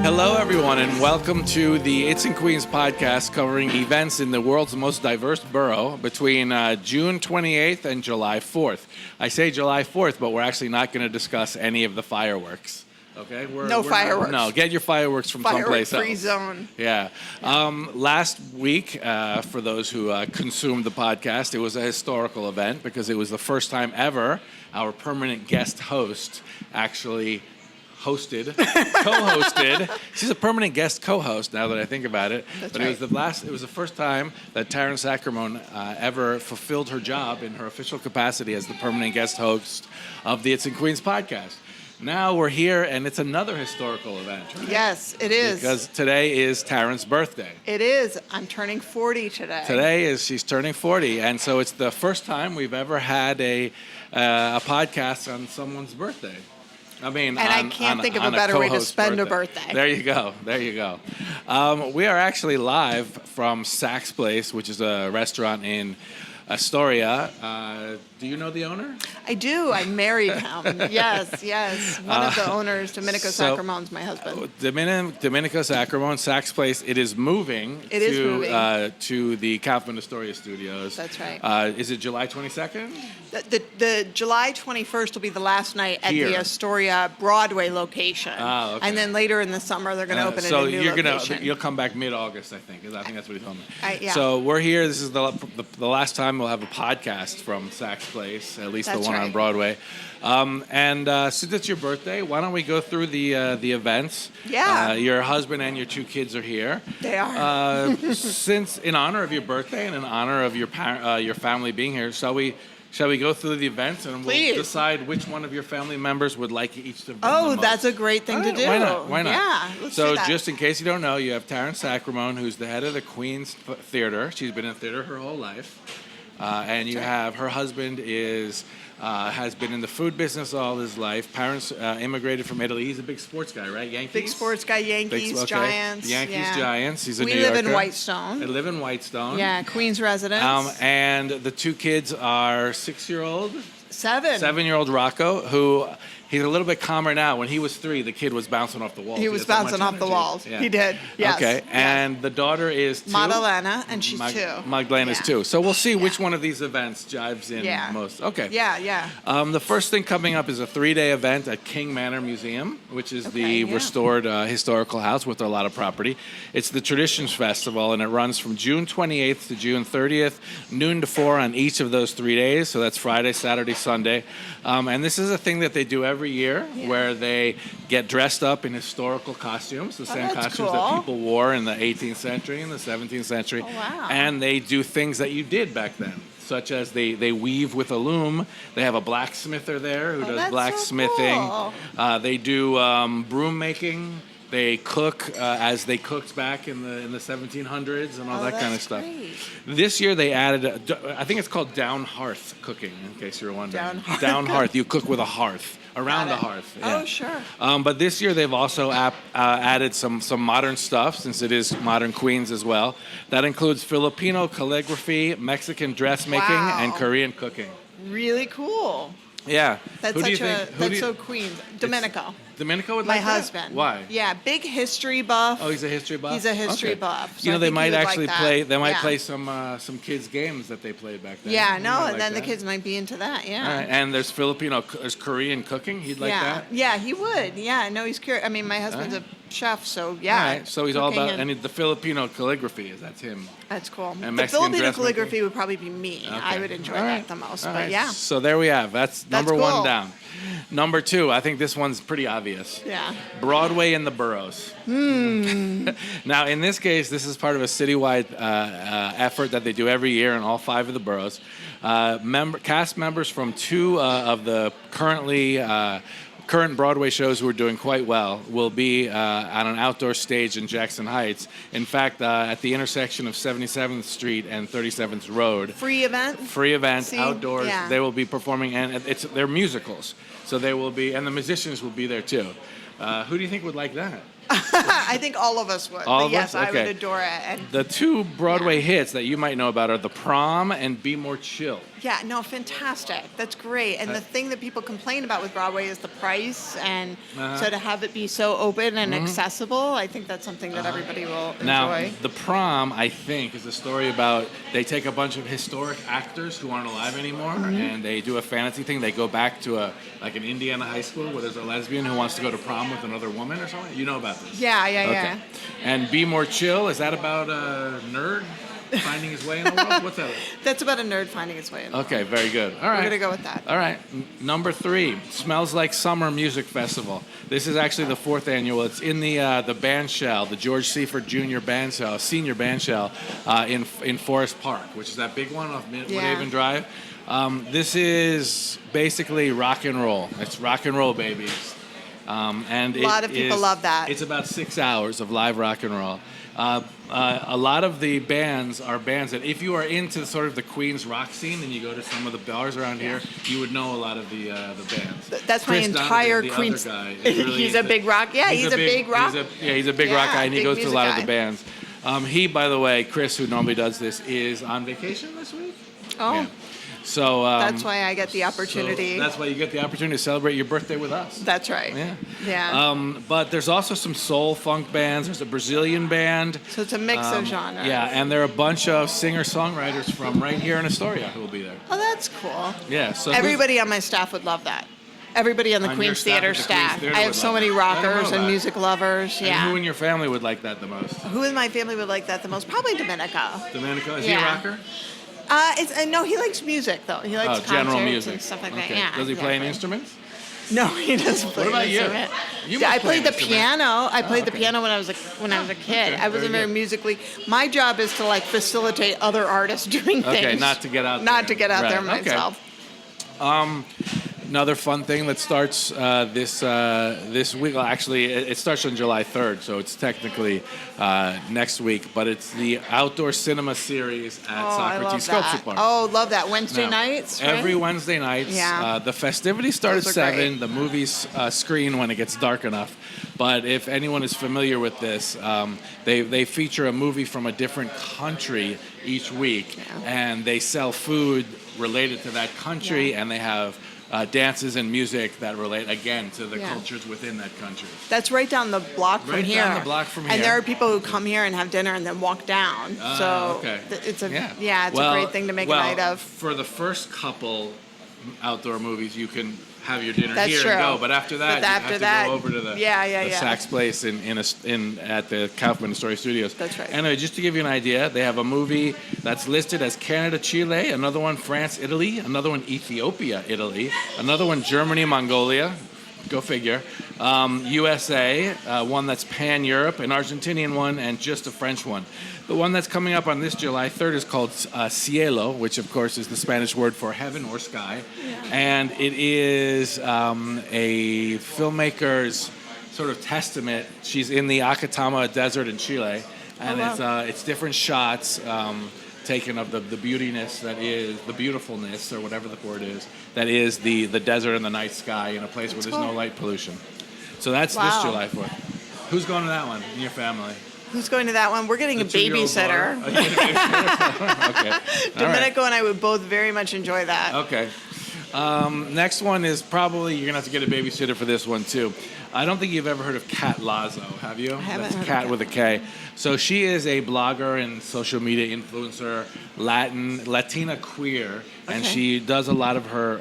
Hello, everyone, and welcome to the It's in Queens podcast covering events in the world's most diverse borough between June 28th and July 4th. I say July 4th, but we're actually not going to discuss any of the fireworks. Okay? No fireworks. No, get your fireworks from someplace else. Firework-free zone. Yeah. Last week, for those who consumed the podcast, it was a historical event because it was the first time ever our permanent guest host actually co-hosted. She's a permanent guest co-host now that I think about it. That's but right. It was the first time that Taryn Sacramone ever fulfilled her job in her official capacity as the permanent guest host of the It's in Queens podcast. Now we're here, and it's another historical event, right? Yes, it is. Because today is Taryn's birthday. It is. I'm turning 40 today. She's turning 40, and so it's the first time we've ever had a podcast on someone's birthday. I can't think of a better way to spend a birthday. There you go. We are actually live from Sac's Place, which is a restaurant in Astoria. Do you know the owner? I do. I married him. Yes. One of the owners, Domenico Sacramone's my husband. Domenico Sacramone, Sac's Place. It is moving. To the Kaufman Astoria Studios. That's right. Is it July 22nd? The July 21st will be the last night at Here. the Astoria Broadway location. Oh, okay. And then later in the summer, they're going to open a new location. You'll come back mid-August, I think. I think that's what he told me. Yeah. So we're here. This is the last time we'll have a podcast from Sac's Place, at least That's the one on right. Broadway. Since it's your birthday, why don't we go through the events? Yeah. Your husband and your two kids are here. They are. Since in honor of your birthday and in honor of your family being here, shall we go through the events and Please. we'll decide which one of your family members would like each to bring the most? That's a great thing to do. Why not? Yeah, let's do that. Just in case you don't know, you have Taryn Sacramone, who's the head of the Queens Theater. She's been in theater her whole life. And you have her husband has been in the food business all his life. Parents immigrated from Italy. He's a big sports guy, right? Yankees? Big sports guy, Yankees, Giants. Giants. He's a New We Yorker. live in Whitestone. They live in Whitestone. Yeah, Queens residents. And the two kids are 6-year-old, 7-year-old Rocco, who he's a little bit calmer now. When he was 3, the kid was bouncing off the walls. He was bouncing off the walls. Yeah. He did. Yes. Okay. Yes. And the daughter is 2. Madalena, and she's 2. Magdalena's 2. So we'll see which one of these events jives in most. Okay. Yeah. The first thing coming up is a 3-day event at King Manor Museum, which is the restored historical house with a lot of property. It's the Traditions Festival, and it runs from June 28th to June 30th, noon to 4 on each of those 3 days. So that's Friday, Saturday, Sunday. And this is a thing that they do every year where they get dressed up in historical costumes, the same costumes that people wore in the 18th century and the 17th century. Oh, wow. And they do things that you did back then, such as they weave with a loom. They have a blacksmither there who does blacksmithing. So cool. They do broom making. They cook as they cooked back in the 1700s and all that kind of stuff. Great. This year they added, I think it's called down hearth cooking, in case you were wondering. Down hearth. You cook with a hearth, around the hearth. Yeah. Oh, sure. But this year they've also added some modern stuff, since it is modern Queens as well. That includes Filipino calligraphy, Mexican dressmaking, and Korean cooking. Really cool. Yeah. That's so Queens. Domenico. Domenico would My like that? husband. Why? Yeah, big history buff. Oh, he's a history buff? He's a history buff. So You know, they might actually play. They might Yeah. play some kids' games that they played back then. Yeah, You no, might and like then that. the kids might be into that. Yeah. All right. And there's there's Korean cooking. He'd like that. Yeah, he would. Yeah, no, he's curious. I mean, my husband's a chef, so yeah. All right. So he's all cooking about the Filipino calligraphy. That's him. That's cool. And The Mexican Filipino dressmaking. calligraphy would probably be me. Okay. I would enjoy that the most. All But right. yeah. So there we have. That's number cool. 1 down. Number 2, I think this one's pretty obvious. Yeah. Broadway in the boroughs. Now, in this case, this is part of a citywide effort that they do every year in all 5 of the boroughs. Cast members from 2 of the current Broadway shows who are doing quite well will be on an outdoor stage in Jackson Heights. In fact, at the intersection of 77th Street and 37th Road. Free event? Outdoors. Yeah. They will be performing, and they're musicals. So they will be, and the musicians will be there too. Who do you think would like that? I think all of us would. All But of yes, us? I would Okay. adore it. And The two Broadway hits that you might know about are The Prom and Be More Chill. yeah, no, fantastic. That's great. And the thing that people complain about with Broadway is the price. And so to have it be so open and accessible, I think that's something that everybody will enjoy. Now, The Prom, I think, is a story about they take a bunch of historic actors who aren't alive anymore, and they do a fantasy thing. They go back to an Indiana high school where there's a lesbian who wants to go to prom with another woman or something. You know about this? Yeah. Okay. And Be More Chill, is that about a nerd finding his way in the world? What's that? That's about a nerd finding his way in. Okay, very good. All right. We're going to go with that. All right. Number 3, Smells Like Summer Music Festival. This is actually the 4th annual. It's in the band shell, the George Seifert Jr. band shell, senior band shell in Forest Park, which is that big one off Woodhaven Drive. This is basically rock and roll. It's rock and roll, babies. And A lot of people love that. It's about 6 hours of live rock and roll. A lot of the bands are bands that if you are into sort of the Queens rock scene and you go to some of the bars around here, you would know a lot of the bands. That's Chris my entire Donovan, the Queens. other guy, is really He's a into- big rock. Yeah, he's a big rock. He's a big rock guy, and he big goes to a music lot of guy. the bands. He, by the way, Chris, who normally does this, is on vacation this week. Oh, Yeah. So that's why I get the opportunity. That's why you get the opportunity to celebrate your birthday with us. That's right. Yeah. Yeah. But there's also some soul funk bands. There's a Brazilian band. So it's a mix of genres. Yeah, and there are a bunch of singer-songwriters from right here in Astoria who will be there. Oh, that's cool. Yeah. So Everybody on my staff would love that. Everybody on the On your Queens staff Theater at the Queens staff. Theater I have would so love many it. I don't know rockers and that. music lovers. And Yeah. who in your family would like that the most? Who in my family would like that the most? Probably Domenico. Domenico, is he a Yeah. rocker? No, he likes music though. He likes General concerts music and stuff like Okay. that. Yeah. Does he play any exactly. instruments? No, he doesn't play. What about an you? instrument. You Yeah, must I play played an the instrument. piano. I played the okay. piano when I was a kid. Okay, I wasn't very very good. musically. My job is to like facilitate other artists doing things. Okay, not to get out there. Not to get out there Right, okay. myself. Another fun thing that starts this week. Well, actually, it starts on July 3rd, so it's technically next week. But it's the outdoor cinema series at Oh, I Socrates love Sculpture that. Park. Oh, love that. Wednesday Now, nights, right? Every Wednesday nights. Yeah. The festivities start at Those are 7. great. The movies screen when it gets dark enough. But if anyone is familiar with this, they feature a movie from a different country each week, and they sell food related to that country, and they have dances and music that relate again to the cultures within that country. That's right down the block from Right here. down the block from And here. there are people who come here and have dinner and then walk down. So okay. it's a Yeah. it's a great thing to make a night of. For the first couple outdoor movies, you can have your dinner That's here true. and go. But after that, But after you have that, to go over to the Saks Place at the Kaufman Astoria Studios. That's right. Anyway, just to give you an idea, they have a movie that's listed as Canada, Chile, another one France, Italy, another one Ethiopia, Italy, another one Germany, Mongolia. Go figure. USA, one that's pan-Europe, an Argentinian one, and just a French one. The one that's coming up on this July 3rd is called Cielo, which of course is the Spanish word for heaven or sky. And it is a filmmaker's sort of testament. She's in the Acatama Desert in Chile, and it's different shots taken of the beautiness that is, the beautifulness, or whatever the word is, that is the desert and the night sky in a place where there's no light pollution. So that's this July 4th. Who's going to that one in your family? Who's going to that one? We're getting a The 2-year-old babysitter. daughter? Okay. All right. Domenico and I would both very much enjoy that. Okay. Next one is probably, you're going to have to get a babysitter for this one too. I don't think you've ever heard of Kat Lazo, have you? I haven't That's heard of Kat Kat. with a K. So she is a blogger and social media influencer, Latina queer, and Okay. she does a lot of her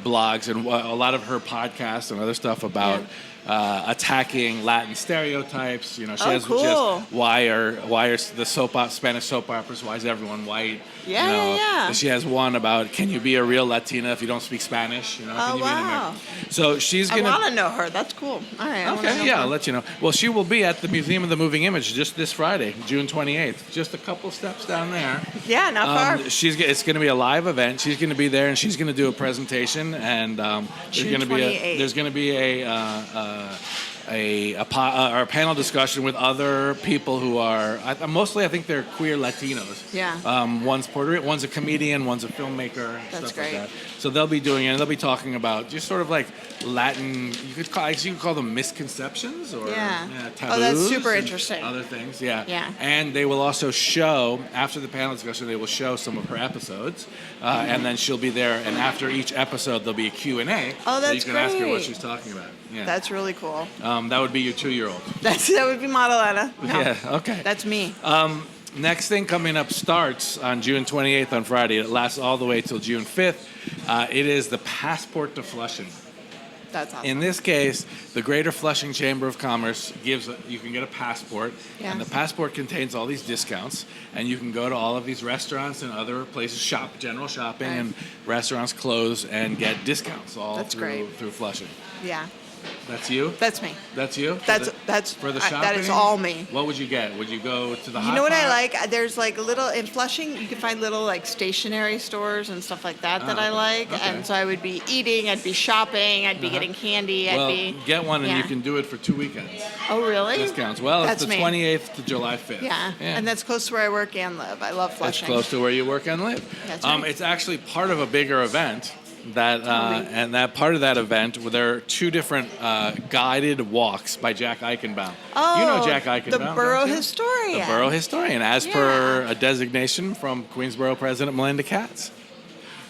blogs and a lot of her podcasts and other stuff about attacking Latin stereotypes. You know, she has cool. why are the Spanish soap operas? Why is everyone white? Yeah, you know, yeah. She has one about can you be a real Latina if you don't speak Spanish? You know, can you be an American? So she's I gonna. want to know her. That's cool. All right. I wanna know Okay, yeah, her. I'll let you know. Well, she will be at the Museum of the Moving Image just this Friday, June 28th. Just a couple steps down there. Yeah, not far. It's going to be a live event. She's going to be there, and she's going to do a presentation. And June 28th. there's going to be a panel discussion with other people who are mostly, I think they're queer Latinos. Yeah. One's Puerto Rican, one's a comedian, one's a filmmaker. That's stuff great. like that. So they'll be doing it. And they'll be talking about just sort of like Latin. You could call them misconceptions or taboos. Oh, that's super interesting. Other things, yeah. Yeah. And they will also show after the panel discussion. They will show some of her episodes, and then she'll be there. And after each episode, there'll be a Q&A. Oh, so that's you can ask her what great. she's talking about. Yeah. That's really cool. That would be your 2-year-old. That would be Madalena. No, Yeah, okay. that's me. Next thing coming up starts on June 28th on Friday. It lasts all the way till June 5th. It is the Passport to Flushing. That's awesome. In this case, the Greater Flushing Chamber of Commerce you can get a passport, and the passport contains all these discounts, and you can go to all of these restaurants and other places, general shopping, and restaurants close and get discounts all through Flushing. Yeah. That's you? That's me. That's you? That's for the shopping? That is all me. What would you get? Would you go to the Hot You know what I Pot? like? There's like little in Flushing. You can find little like stationery stores and stuff like that I like. Okay. And so I would be eating. I'd be shopping. I'd be getting candy. Well, get one and you can do it for 2 weekends. Oh, really? Discounts. Well, That's it's the me. 28th to July 5th. Yeah. And that's close to where I work and live. I love Flushing. It's close to where you work and live. That's right. It's actually part of a bigger event. And that part of that event, there are 2 different guided walks by Jack Eichenbaum. Oh, you know Jack Eichenbaum, the borough don't you? historian. The borough historian, as per a designation from Queensborough President Melinda Katz.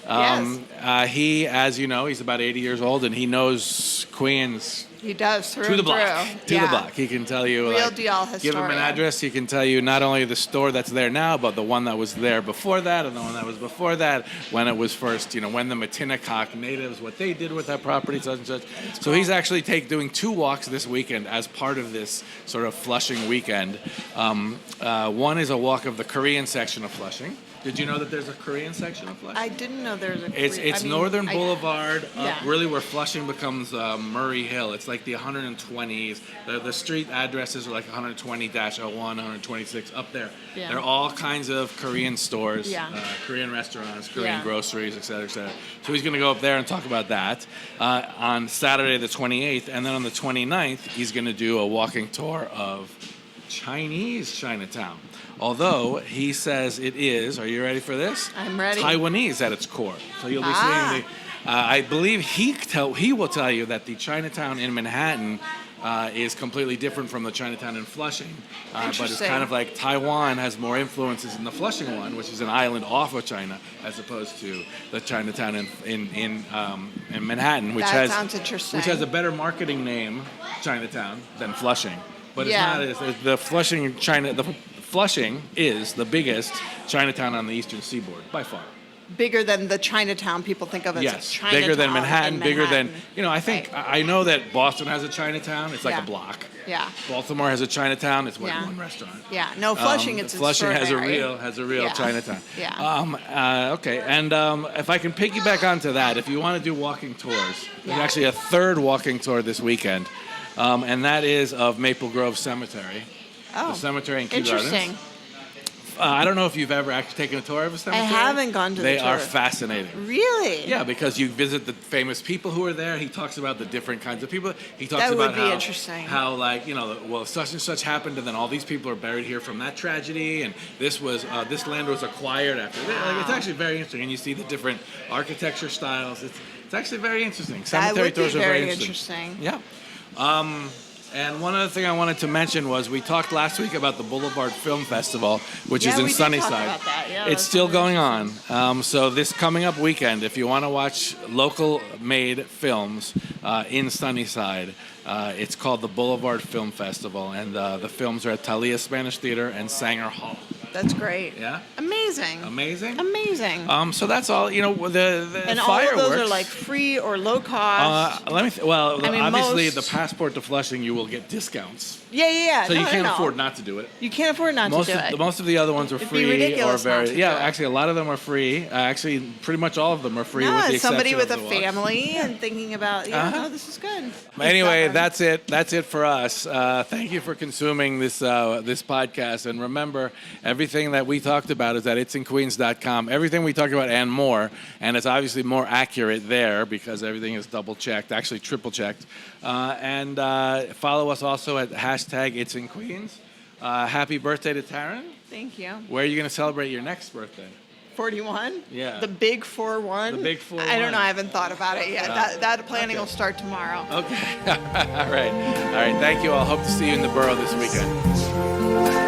He, as you know, he's about 80 years old, and he knows Queens. He does through To the and block. through. To the block. He can tell you. Real deal historian. Give him an address. He can tell you not only the store that's there now, but the one that was there before that, and the one that was before that, when it was first, when the Matinacock natives, what they did with that property, such and such. So he's actually doing 2 walks this weekend as part of this sort of Flushing weekend. One is a walk of the Korean section of Flushing. Did you know that there's a Korean section of Flushing? I didn't know there was a It's Northern Boulevard, Yeah. really where Flushing becomes Murray Hill. It's like the 120s. The street addresses are like 120-01, 126, up there. Yeah. There are all kinds of Korean stores, Korean restaurants, Korean Yeah. groceries, et cetera, et cetera. So he's going to go up there and talk about that on Saturday the 28th. And then on the 29th, he's going to do a walking tour of Chinese Chinatown. Although he says it is, are you ready for this? I'm ready. Taiwanese at its core. So you'll be seeing I believe he will tell you that the Chinatown in Manhattan is completely different from the Chinatown in Flushing. But it's kind of like Taiwan has more influences in the Flushing one, which is an island off of China, as opposed to the Chinatown in Manhattan, which sounds interesting. which has a better marketing name, Chinatown, than Flushing. But it's not the Flushing China. The Flushing is the biggest Chinatown on the Eastern Seaboard by far. Bigger than the Chinatown people think of as Yes, Chinatown. bigger than Manhattan, bigger than I think Right. I know that Boston has a Chinatown. It's like a block. Yeah. Baltimore has a Chinatown. It's like one restaurant. Yeah. No, Flushing. It's Flushing has a extraordinary. real Chinatown. Yeah. Okay, and if I can piggyback onto that, if you want to do walking tours, there's actually a 3rd walking tour this weekend, and that is of Maple Grove Cemetery. Oh, the cemetery in Kew Gardens. interesting. I don't know if you've ever actually taken a tour of a cemetery. I haven't gone to the They tour. are fascinating. Really? Yeah, because you visit the famous people who are there. He talks about the different kinds of people. He talks That about would be interesting. how such and such happened, and then all these people are buried here from that tragedy, and this land was acquired after that. Like, it's actually very interesting, and you see the different architecture styles. It's actually very interesting. Cemetery that would tours be are very very interesting. interesting. Yeah. And one other thing I wanted to mention was we talked last week about the Boulevard Film Festival, which is in we did Sunnyside. talk about that. Yeah, It's that's still really going on. So this coming up weekend, if you want to watch local-made films in Sunnyside, it's called the Boulevard Film Festival, and the films are at Thalia Spanish Theater and Sanger Hall. That's great. Yeah? Amazing. Amazing? Amazing. So that's all, the and all fireworks. of those are like free or low cost. Obviously the Passport to Flushing, you will get discounts. Yeah. So you can't afford not to do it. You can't afford not to do it. Most of the other ones are It'd free be ridiculous or very. not to do it. Actually, a lot of them are free. Actually, pretty much all of them are free. No, with the as somebody exception with of a the walks. family and thinking about, this is good. Anyway, that's it. That's it for us. Thank you for consuming this podcast. And remember, every everything that we talked about is at itsinqueens.com. Everything we talked about and more, and it's obviously more accurate there because everything is double-checked, actually triple-checked. And follow us also at hashtag itsinqueens. Happy birthday to Taryn. Thank you. Where are you going to celebrate your next birthday? 41? Yeah. The big 4-1? The big 4-1. I don't know. I haven't thought about it yet. That planning will start tomorrow. Okay. All right. Thank you all. Hope to see you in the borough this weekend.